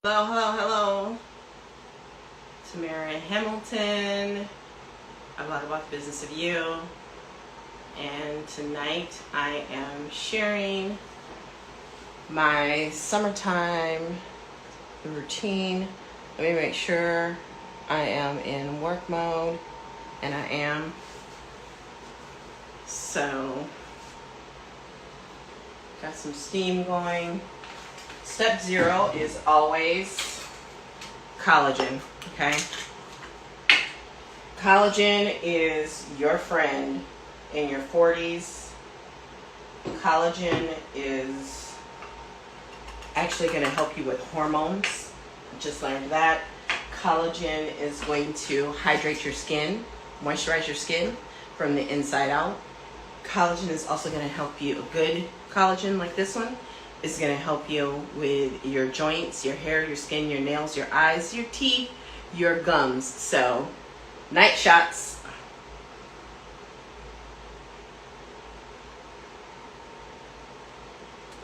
Hello, hello, hello. Tamara Hamilton. I blog about the business of you. And tonight I am sharing my summertime routine. Let me make sure I am in work mode, and I am. So, got some steam going. Step 0 is always collagen, okay? Collagen is your friend in your 40s. Collagen is actually going to help you with hormones. Just learned that. Collagen is going to hydrate your skin, moisturize your skin from the inside out. Collagen is also going to help you, a good collagen like this one, is going to help you with your joints, your hair, your skin, your nails, your eyes, your teeth, your gums. So, night shots.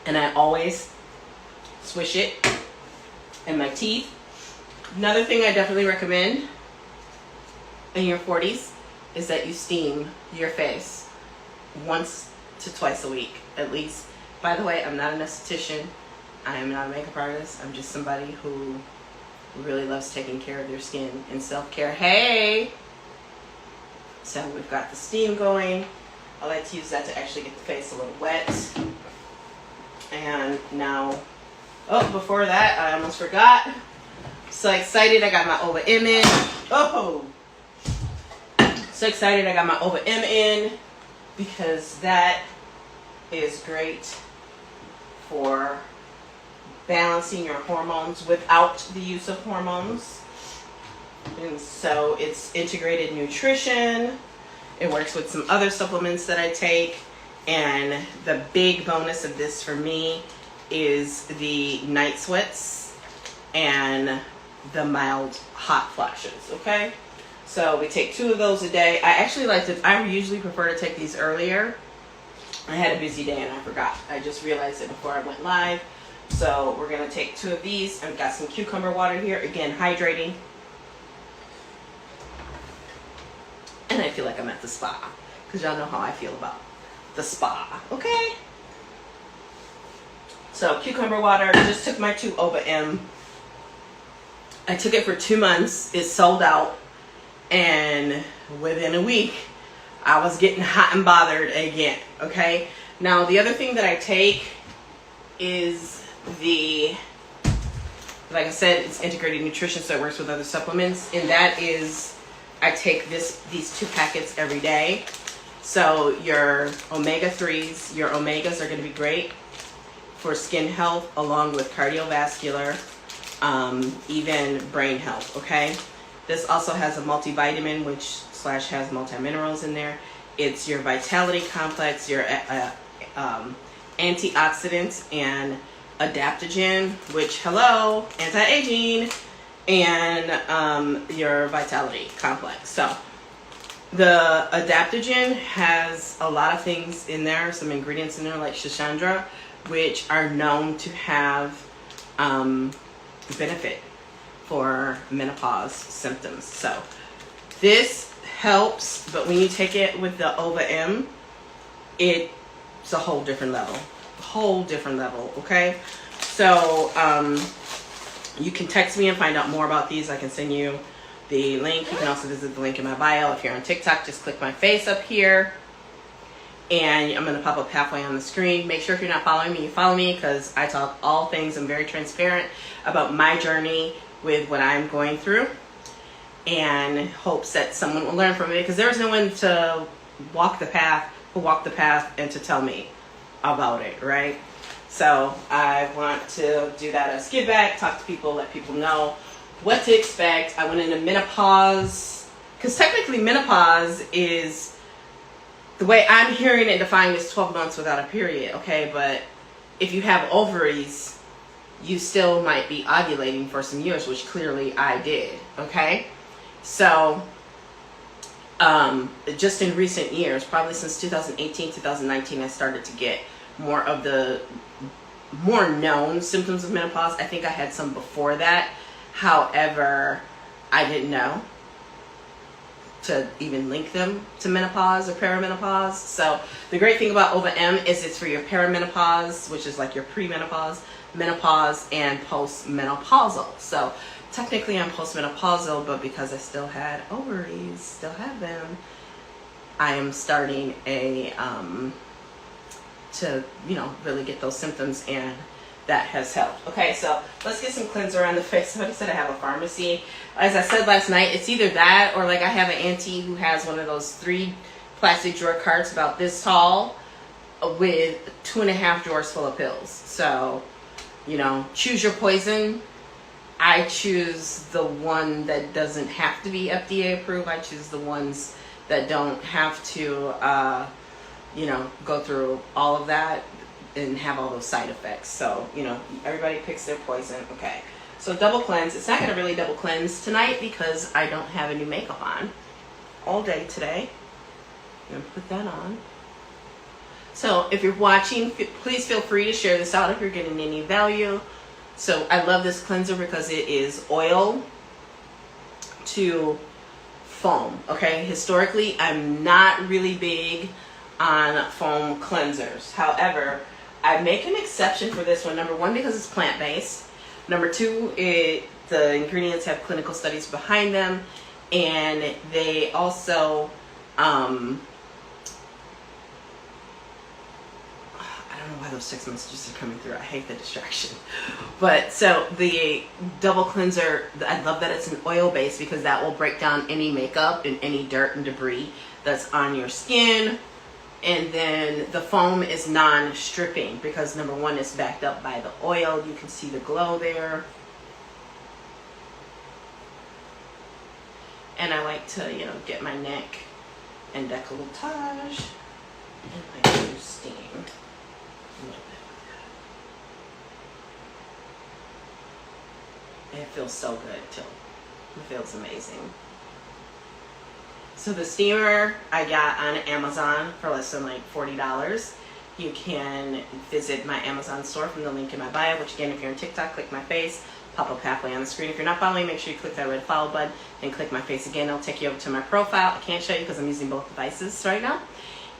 And I always swish it in my teeth. Another thing I definitely recommend in your 40s is that you steam your face once to twice a week, at least. By the way, I'm not an esthetician. I am not a makeup artist. I'm just somebody who really loves taking care of their skin and self-care. Hey! So we've got the steam going. I like to use that to actually get the face a little wet. And now, oh, before that, I almost forgot. So excited, I got my Ova M in. Oh! So excited, I got my Ova M in because that is great for balancing your hormones without the use of hormones. And so it's integrated nutrition. It works with some other supplements that I take. And the big bonus of this for me is the night sweats and the mild hot flashes, okay? So we take 2 of those a day. I usually prefer to take these earlier. I had a busy day and I forgot. I just realized it before I went live. So we're going to take 2 of these. I've got some cucumber water here. Again, hydrating. And I feel like I'm at the spa. Because y'all know how I feel about the spa. Okay? So cucumber water. Just took my 2 Ova M. I took it for 2 months. It sold out. And within a week, I was getting hot and bothered again, okay? Now, the other thing that I take is like I said, it's integrated nutrition, so it works with other supplements. And that is, I take these 2 packets every day. So your omega-3s, your omegas are going to be great for skin health, along with cardiovascular, even brain health, okay? This also has a multivitamin, which has multi-minerals in there. It's your vitality complex, your antioxidants and adaptogen, which, hello, anti-aging, and your vitality complex. So the adaptogen has a lot of things in there, some ingredients in there like Schisandra, which are known to have benefit for menopause symptoms. So this helps, but when you take it with the Ova M, it's a whole different level. Okay? So you can text me and find out more about these. I can send you the link. You can also visit the link in my bio. If you're on TikTok, just click my face up here. And I'm going to pop up halfway on the screen. Make sure if you're not following me, you follow me, because I talk all things. I'm very transparent about my journey with what I'm going through, and hopes that someone will learn from it, because there's no one to walk the path and to tell me about it, right? So I want to do that as give back, talk to people, let people know what to expect. I went into menopause, because technically menopause is, the way I'm hearing it defined, is 12 months without a period, okay? But if you have ovaries, you still might be ovulating for some years, which clearly I did, okay? So just in recent years, probably since 2018, 2019, I started to get more of the more known symptoms of menopause. I think I had some before that. However, I didn't know to even link them to menopause or perimenopause. So the great thing about Ova-M is it's for your perimenopause, which is like your premenopause, menopause, and postmenopausal. So technically I'm postmenopausal, but because I still had ovaries, still have them, I am starting to, really get those symptoms, and that has helped. Okay, so let's get some cleanser on the face. Somebody said I have a pharmacy. As I said last night, it's either that or like I have an auntie who has one of those 3 plastic drawer carts about this tall with 2.5 drawers full of pills. So, choose your poison. I choose the one that doesn't have to be FDA approved. I choose the ones that don't have to, go through all of that and have all those side effects. So, everybody picks their poison. Okay. So double cleanse. It's not going to really double cleanse tonight because I don't have any makeup on all day today. I'm going to put that on. So if you're watching, please feel free to share this out if you're getting any value. So I love this cleanser because it is oil to foam. Okay. Historically, I'm not really big on foam cleansers. However, I make an exception for this one. Number 1, because it's plant-based. Number 2, the ingredients have clinical studies behind them, and they also, I don't know why those text messages are coming through. I hate the distraction. But so the double cleanser, I love that it's an oil base because that will break down any makeup and any dirt and debris that's on your skin. And then the foam is non-stripping because number 1 is backed up by the oil. You can see the glow there. And I like to, get my neck and décolletage and like to steam a little bit. It feels so good too. It feels amazing. So the steamer I got on Amazon for less than like $40. You can visit my Amazon store from the link in my bio, which again, if you're on TikTok, click my face, pop up halfway on the screen. If you're not following, make sure you click that red follow button and click my face again. It'll take you over to my profile. I can't show you because I'm using both devices right now.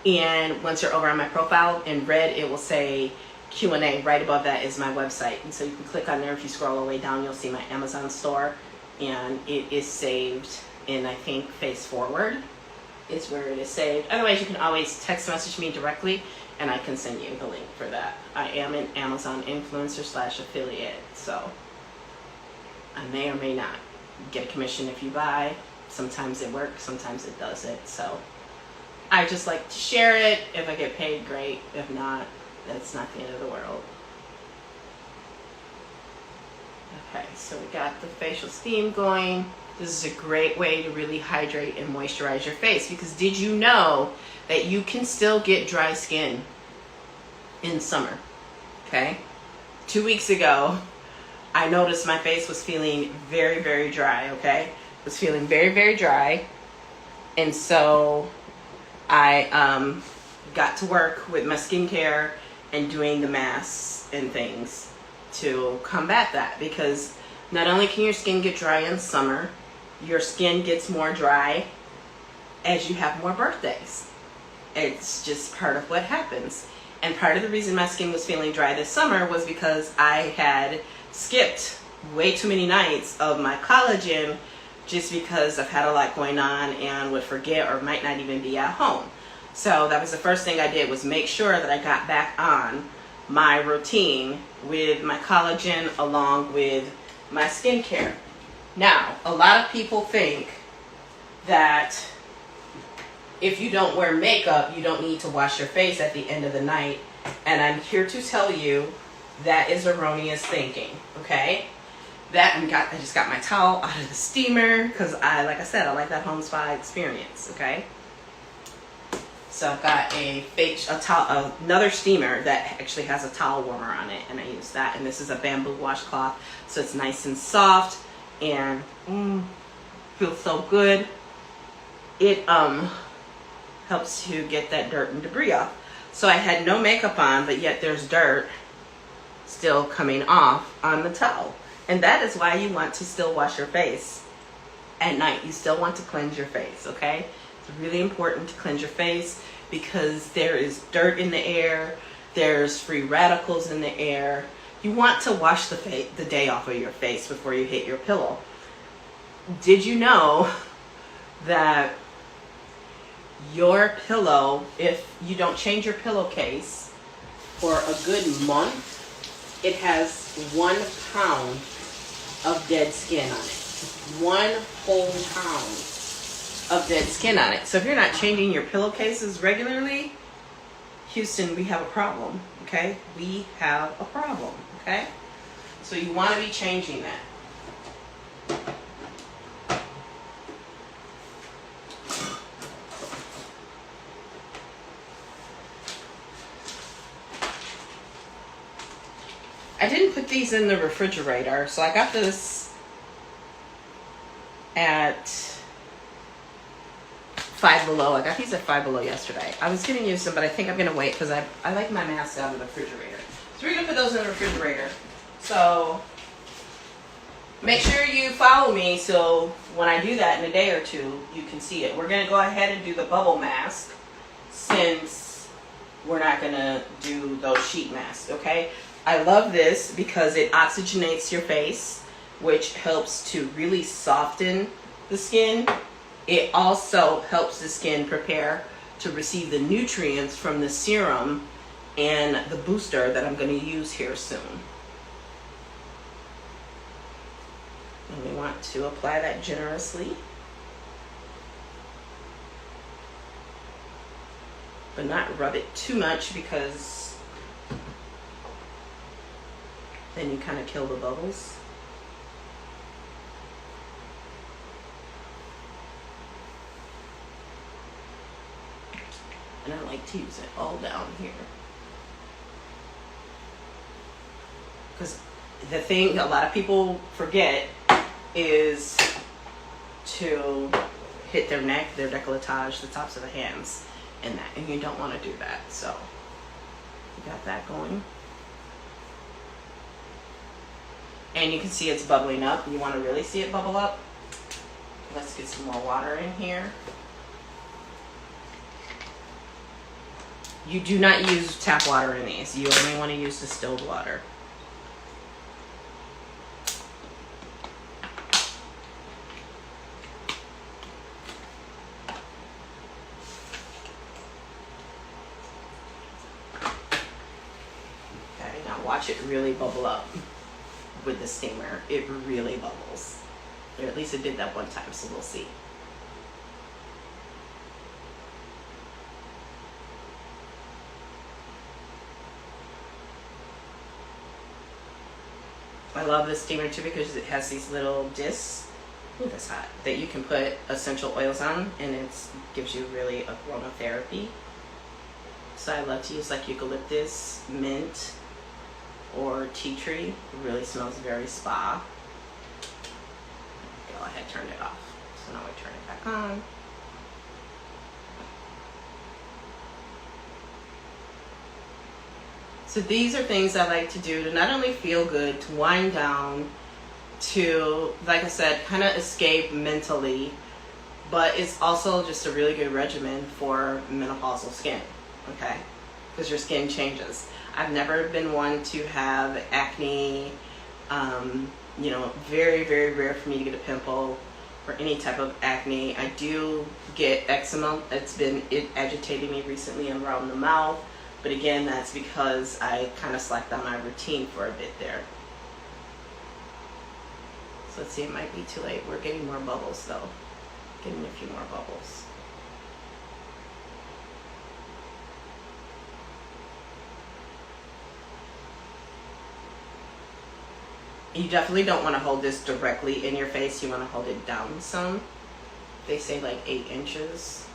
And once you're over on my profile, in red, it will say Q&A. Right above that is my website. And so you can click on there. If you scroll all the way down, you'll see my Amazon store. And it is saved in, I think, face forward is where it is saved. Otherwise, you can always text message me directly and I can send you the link for that. I am an Amazon influencer / affiliate, so I may or may not get a commission if you buy. Sometimes it works, sometimes it doesn't. So I just like to share it. If I get paid, great. If not, that's not the end of the world. Okay, so we got the facial steam going. This is a great way to really hydrate and moisturize your face because did you know that you can still get dry skin in summer? Okay. 2 weeks ago, I noticed my face was feeling very, very dry. Okay. It was feeling very, very dry. And so I got to work with my skincare and doing the masks and things to combat that because not only can your skin get dry in summer, your skin gets more dry as you have more birthdays. It's just part of what happens. And part of the reason my skin was feeling dry this summer was because I had skipped way too many nights of my collagen just because I've had a lot going on and would forget or might not even be at home. So that was the first thing I did, was make sure that I got back on my routine with my collagen along with my skincare. Now, a lot of people think that if you don't wear makeup, you don't need to wash your face at the end of the night. And I'm here to tell you that is erroneous thinking, okay? I just got my towel out of the steamer because like I said, I like that home spa experience, okay? So I've got another steamer that actually has a towel warmer on it, and I use that. And this is a bamboo washcloth, so it's nice and soft and feels so good. It helps to get that dirt and debris off. So I had no makeup on, but yet there's dirt still coming off on the towel. And that is why you want to still wash your face at night. You still want to cleanse your face, okay? It's really important to cleanse your face because there is dirt in the air, there's free radicals in the air. You want to wash the day off of your face before you hit your pillow. Did you know that your pillow, if you don't change your pillowcase for a good month, it has 1 pound of dead skin on it. 1 whole pound of dead skin on it. So if you're not changing your pillowcases regularly, Houston, we have a problem, okay? We have a problem, okay? So you want to be changing that. I didn't put these in the refrigerator, so I got this at Five Below. I got these at Five Below yesterday. I was going to use them, but I think I'm going to wait because I like my mask out of the refrigerator. So we're going to put those in the refrigerator. So make sure you follow me so when I do that in a day or two, you can see it. We're going to go ahead and do the bubble mask since we're not going to do those sheet masks, okay? I love this because it oxygenates your face, which helps to really soften the skin. It also helps the skin prepare to receive the nutrients from the serum and the booster that I'm going to use here soon. And we want to apply that generously, but not rub it too much because then you kind of kill the bubbles. And I like to use it all down here. Because the thing a lot of people forget is to hit their neck, their décolletage, the tops of the hands, and that. And you don't want to do that. So you got that going. And you can see it's bubbling up. You want to really see it bubble up? Let's get some more water in here. You do not use tap water in these. You only want to use distilled water. Okay, now watch it really bubble up with the steamer. It really bubbles. Or at least it did that one time, so we'll see. I love this steamer too because it has these little discs, ooh, that's hot, that you can put essential oils on, and it gives you really aromatherapy. So I love to use like eucalyptus, mint, or tea tree. It really smells very spa. Go ahead, turn it off. So now we turn it back on. So these are things I like to do to not only feel good, to wind down, to, like I said, kind of escape mentally, but it's also just a really good regimen for menopausal skin, okay? Because your skin changes. I've never been one to have acne, you know, very, very rare for me to get a pimple or any type of acne. I do get eczema. It's been agitating me recently around the mouth. But again, that's because I kind of slacked on my routine for a bit there. So let's see, it might be too late. We're getting more bubbles though. Getting a few more bubbles. You definitely don't want to hold this directly in your face. You want to hold it down some. They say like 8 inches.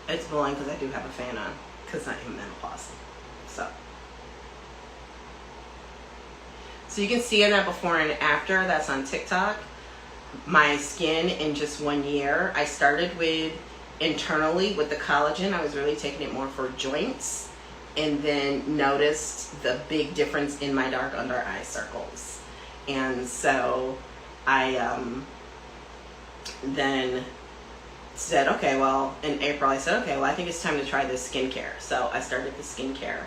It's blowing because I do have a fan on because I am menopausal. So you can see in that before and after. That's on TikTok. My skin in just 1 year. I started with internally with the collagen. I was really taking it more for joints. and then noticed the big difference in my dark under eye circles. And so I then said, okay, well, in April, I said, okay, well, I think it's time to try this skincare. So I started the skincare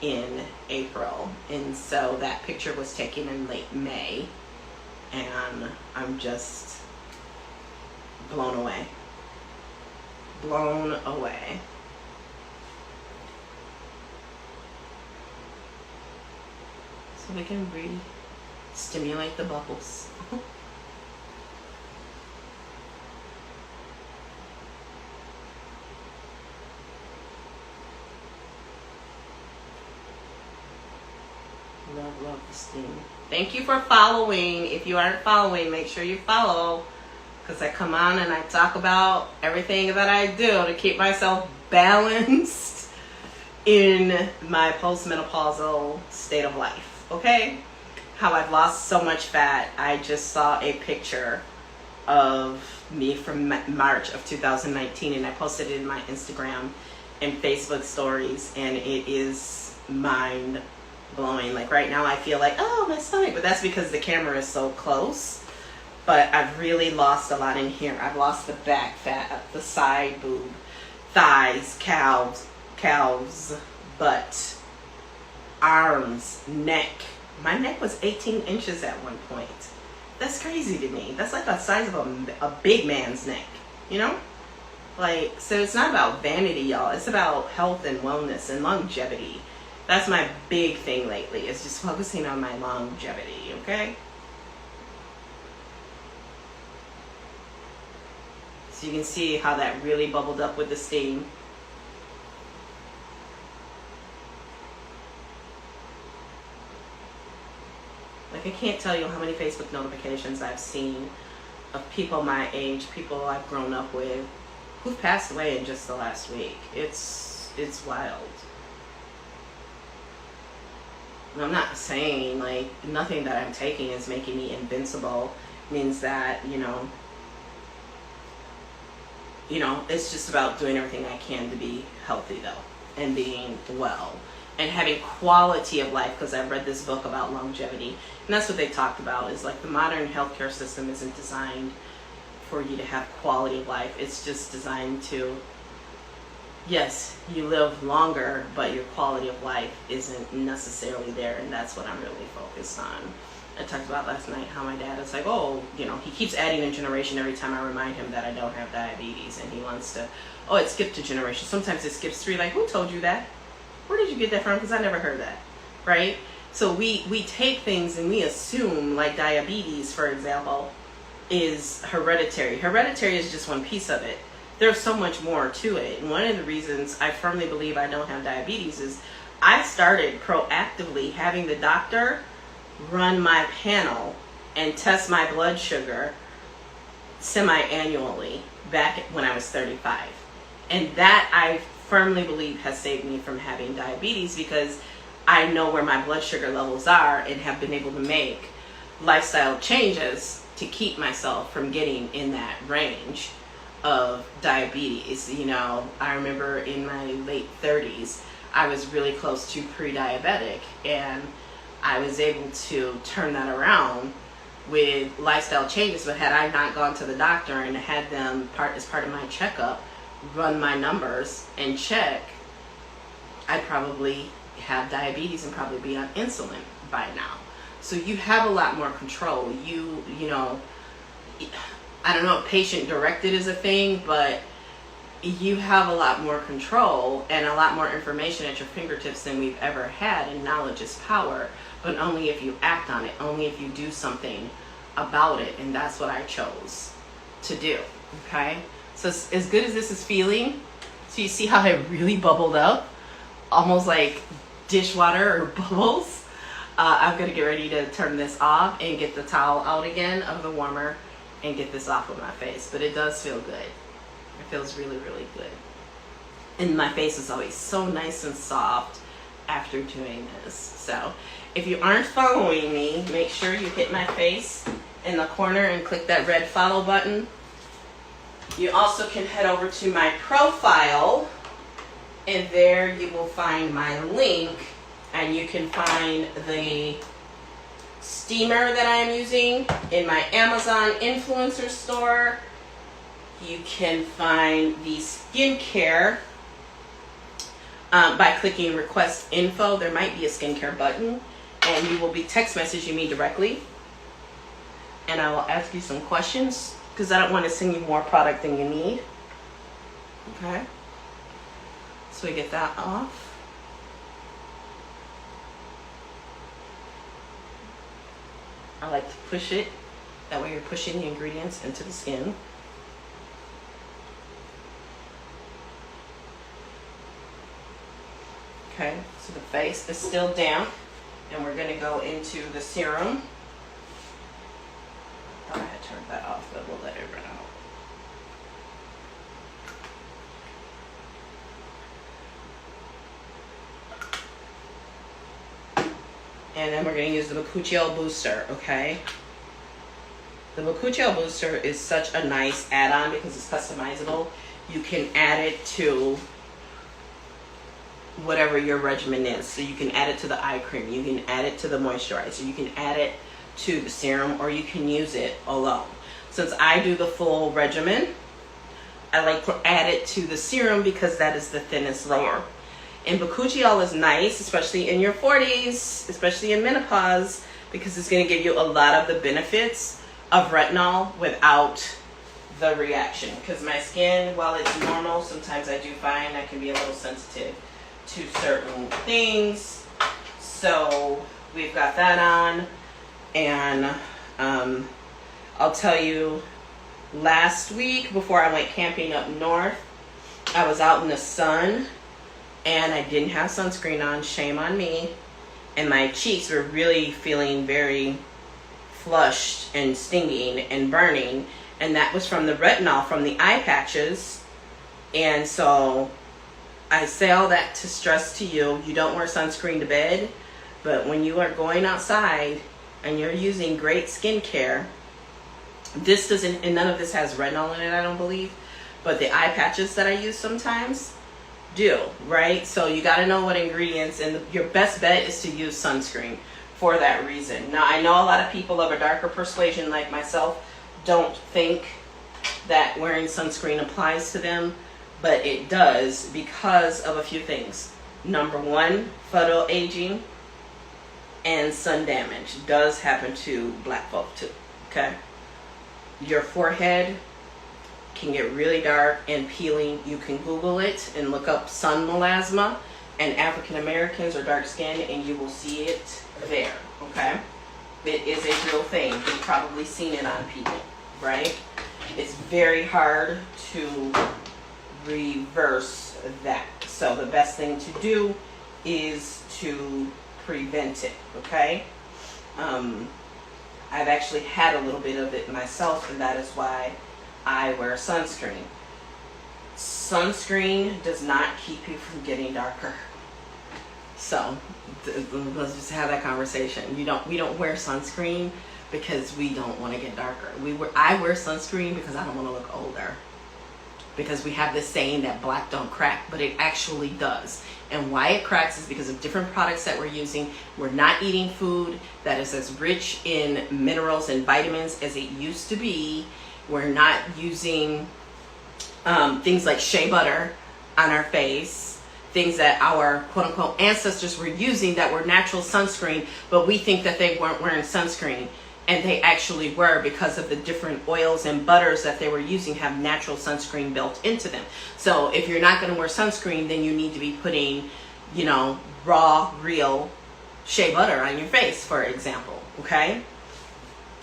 in April. And so that picture was taken in late May. And I'm just blown away. Blown away. So we can re-stimulate the bubbles. Love the steam. Thank you for following. If you aren't following, make sure you follow, because I come on and I talk about everything that I do to keep myself balanced in my postmenopausal state of life. Okay? How I've lost so much fat. I just saw a picture of me from March of 2019, and I posted it in my Instagram and Facebook stories, and it is mind blowing. Like right now I feel like, oh, my stomach, but that's because the camera is so close. But I've really lost a lot in here. I've lost the back fat, the side boob, thighs, calves, butt, arms, neck. My neck was 18 inches at one point. That's crazy to me. That's like the size of a big man's neck, you know? Like, so it's not about vanity, y'all. It's about health and wellness and longevity. That's my big thing lately, is just focusing on my longevity, okay? So you can see how that really bubbled up with the steam. Like, I can't tell you how many Facebook notifications I've seen of people my age, people I've grown up with, who've passed away in just the last week. It's wild. I'm not saying, like, nothing that I'm taking is making me invincible. It means that, you know, it's just about doing everything I can to be healthy, though, and being well, and having quality of life, because I've read this book about longevity, and that's what they talked about, is like the modern healthcare system isn't designed for you to have quality of life. It's just designed to, yes, you live longer, but your quality of life isn't necessarily there, and that's what I'm really focused on. I talked about last night how my dad is like, oh, he keeps adding a generation every time I remind him that I don't have diabetes, and he wants to, oh, it skipped a generation. Sometimes it skips 3. Like, who told you that? Where did you get that from? Because I never heard that, right? So we take things and we assume, like diabetes, for example, is hereditary. Hereditary is just one piece of it. There's so much more to it. And one of the reasons I firmly believe I don't have diabetes is I started proactively having the doctor run my panel and test my blood sugar semi-annually back when I was 35. And that, I firmly believe, has saved me from having diabetes, because I know where my blood sugar levels are and have been able to make lifestyle changes to keep myself from getting in that range of diabetes. I remember in my late 30s, I was really close to pre-diabetic, and I was able to turn that around with lifestyle changes. But had I not gone to the doctor and had them as part of my checkup run my numbers and check, I'd probably have diabetes and probably be on insulin by now. So you have a lot more control. I don't know if patient directed is a thing, but you have a lot more control and a lot more information at your fingertips than we've ever had, and knowledge is power, but only if you act on it, only if you do something about it, and that's what I chose to do, okay? So as good as this is feeling, so you see how it really bubbled up, almost like dishwater or bubbles. I'm gonna get ready to turn this off and get the towel out again of the warmer and get this off of my face, but it does feel good. It feels really, really good. And my face is always so nice and soft after doing this. So if you aren't following me, make sure you hit my face in the corner and click that red follow button. You also can head over to my profile And there you will find my link, and you can find the steamer that I am using in my Amazon influencer store. You can find the skincare by clicking request info. There might be a skincare button, and you will be text messaging me directly, and I will ask you some questions because I don't want to send you more product than you need. Okay, so we get that off. I like to push it. That way you're pushing the ingredients into the skin. Okay, so the face is still damp, and we're gonna go into the serum. I thought I had turned that off, but we'll let it run out. And then we're going to use the Bakuchiol Booster, okay? The Bakuchiol Booster is such a nice add-on because it's customizable. You can add it to whatever your regimen is. So you can add it to the eye cream, you can add it to the moisturizer, you can add it to the serum, or you can use it alone. Since I do the full regimen, I like to add it to the serum because that is the thinnest layer. And Bakuchiol is nice, especially in your 40s, especially in menopause, because it's going to give you a lot of the benefits of retinol without the reaction. Because my skin, while it's normal, sometimes I do find I can be a little sensitive to certain things. So we've got that on. And I'll tell you, last week before I went camping up north, I was out in the sun and I didn't have sunscreen on. Shame on me. And my cheeks were really feeling very flushed and stinging and burning, and that was from the retinol from the eye patches. And so I say all that to stress to you, you don't wear sunscreen to bed, but when you are going outside and you're using great skincare, this doesn't, and none of this has retinol in it, I don't believe, but the eye patches that I use sometimes do, right? So you got to know what ingredients, and your best bet is to use sunscreen for that reason. Now, I know a lot of people of a darker persuasion like myself don't think that wearing sunscreen applies to them, but it does because of a few things. Number one, photo aging and sun damage does happen to black folk too, okay? Your forehead can get really dark and peeling. You can Google it and look up sun melasma and African Americans or dark skin, and you will see it there, okay? It is a real thing. You've probably seen it on people, right? It's very hard to reverse that. So the best thing to do is to prevent it, okay? I've actually had a little bit of it myself, and that is why I wear sunscreen. Sunscreen does not keep you from getting darker. So let's just have that conversation. We don't wear sunscreen because we don't want to get darker. I wear sunscreen because I don't want to look older. Because we have this saying that black don't crack, but it actually does. And why it cracks is because of different products that we're using. We're not eating food that is as rich in minerals and vitamins as it used to be. We're not using things like shea butter on our face, things that our quote-unquote ancestors were using that were natural sunscreen, but we think that they weren't wearing sunscreen, and they actually were, because of the different oils and butters that they were using have natural sunscreen built into them. So if you're not going to wear sunscreen, then you need to be putting, raw, real shea butter on your face, for example, okay?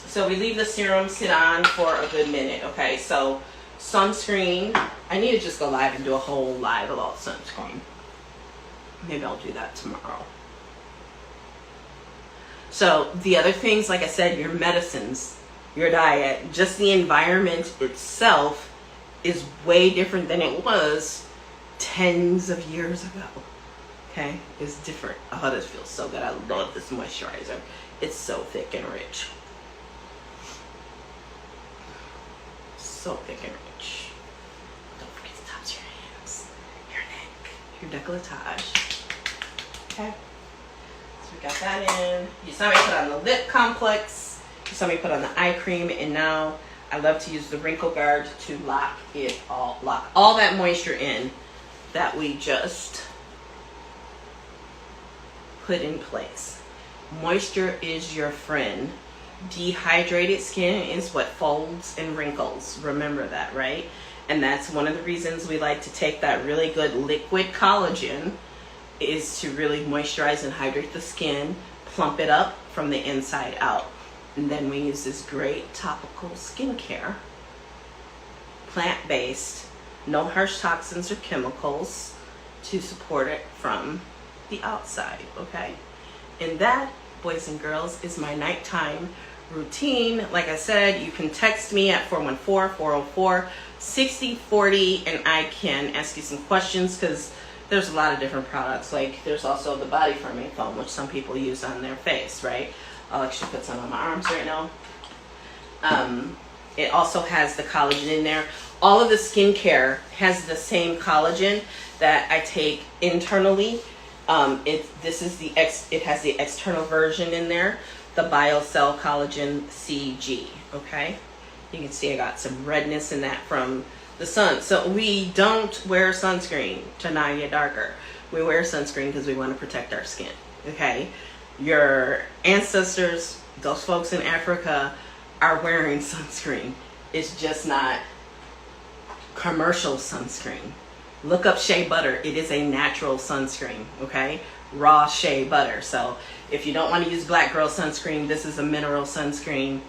So we leave the serum sit on for a good minute, okay? So sunscreen, I need to just go live and do a whole live about sunscreen. Maybe I'll do that tomorrow. So the other things, like I said, your medicines, your diet, just the environment itself is way different than it was tens of years ago, okay? It's different. Oh, this feels so good. I love this moisturizer. It's so thick and rich. So thick and rich. Don't forget to touch your hands, your neck, your décolletage. Okay, so we got that in. You saw me put on the lip complex. You saw me put on the eye cream, and now I love to use the wrinkle guard to lock all that moisture in that we just put in place. Moisture is your friend. Dehydrated skin is what folds and wrinkles. Remember that, right? And that's one of the reasons we like to take that really good liquid collagen, is to really moisturize and hydrate the skin, plump it up from the inside out. And then we use this great topical skincare, plant-based, no harsh toxins or chemicals, to support it from the outside, okay? And that, boys and girls, is my nighttime routine. Like I said, you can text me at 414-404-6040, and I can ask you some questions, because there's a lot of different products. Like, there's also the body firming foam, which some people use on their face, right? I'll actually put some on my arms right now. It also has the collagen in there. All of the skincare has the same collagen that I take internally. It has the external version in there, the BioCell Collagen CG. Okay, you can see I got some redness in that from the sun. So we don't wear sunscreen to not get darker. We wear sunscreen because we want to protect our skin. Okay, your ancestors, those folks in Africa, are wearing sunscreen. It's just not commercial sunscreen. Look up shea butter. It is a natural sunscreen, okay? Raw shea butter. So if you don't want to use black girl sunscreen, this is a mineral sunscreen,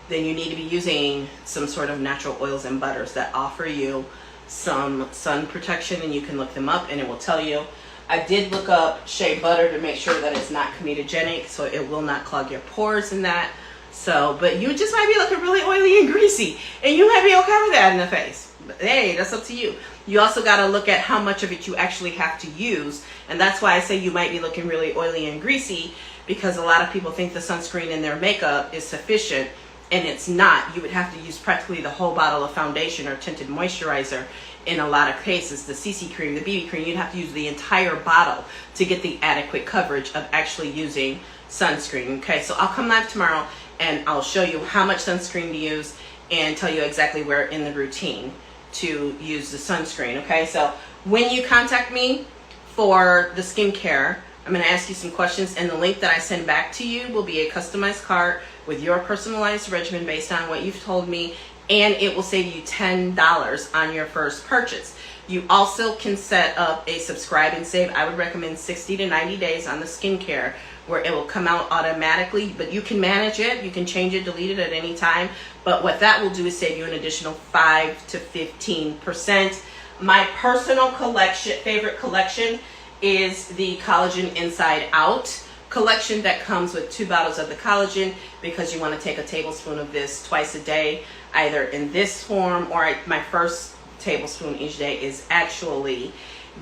then you need to be using some sort of natural oils and butters that offer you some sun protection, and you can look them up and it will tell you. I did look up shea butter to make sure that it's not comedogenic, so it will not clog your pores in that. So, but you just might be looking really oily and greasy, and you might be okay with that in the face. But hey, that's up to you. You also got to look at how much of it you actually have to use, and that's why I say you might be looking really oily and greasy, because a lot of people think the sunscreen in their makeup is sufficient, and it's not. You would have to use practically the whole bottle of foundation or tinted moisturizer in a lot of cases. The CC cream, the BB cream, you'd have to use the entire bottle to get the adequate coverage of actually using sunscreen. Okay, so I'll come live tomorrow and I'll show you how much sunscreen to use and tell you exactly where in the routine to use the sunscreen. Okay, so when you contact me for the skincare, I'm going to ask you some questions, and the link that I send back to you will be a customized cart with your personalized regimen based on what you've told me, and it will save you $10 on your first purchase. You also can set up a subscribe and save. I would recommend 60 to 90 days on the skincare, where it will come out automatically, but you can manage it. You can change it, delete it at any time. But what that will do is save you an additional 5 to 15%. My personal favorite collection is the Collagen Inside Out collection that comes with 2 bottles of the collagen, because you want to take a tablespoon of this twice a day, either in this form, or my first tablespoon each day is actually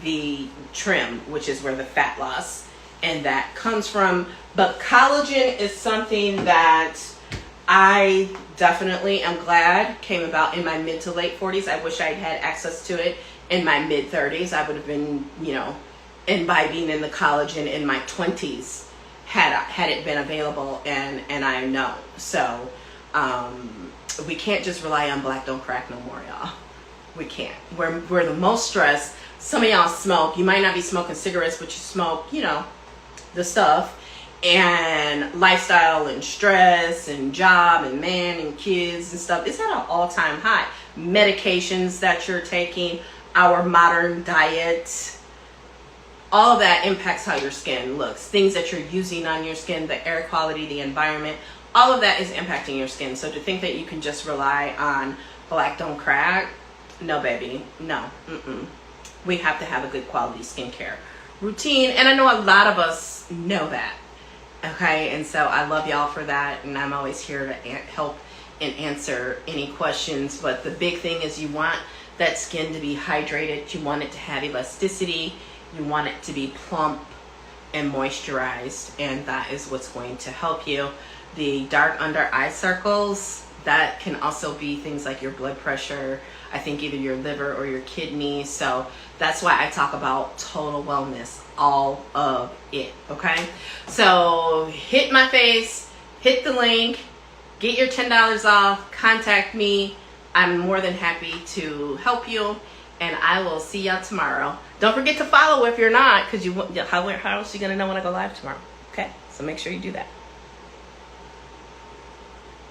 the trim, which is where the fat loss and that comes from. But collagen is something that I definitely am glad came about in my mid to late 40s. I wish I'd had access to it in my mid 30s. I would have been, imbibing in the collagen in my 20s had it been available, and I know. So we can't just rely on black don't crack no more, y'all. We can't. We're the most stressed. Some of y'all smoke. You might not be smoking cigarettes, but you smoke, the stuff. And lifestyle and stress and job and man and kids and stuff, it's at an all-time high. Medications that you're taking, our modern diet, all of that impacts how your skin looks. Things that you're using on your skin, the air quality, the environment, all of that is impacting your skin. So to think that you can just rely on black don't crack, no baby, no. We have to have a good quality skincare routine, and I know a lot of us know that. Okay, and so I love y'all for that, and I'm always here to help and answer any questions. But the big thing is you want that skin to be hydrated, you want it to have elasticity, you want it to be plump and moisturized, and that is what's going to help you. The dark under eye circles, That can also be things like your blood pressure, I think either your liver or your kidney. So that's why I talk about total wellness, all of it, okay? So hit my face, hit the link, get your $10 off, contact me. I'm more than happy to help you, and I will see y'all tomorrow. Don't forget to follow if you're not, because how else are you going to know when I go live tomorrow? Okay, so make sure you do that.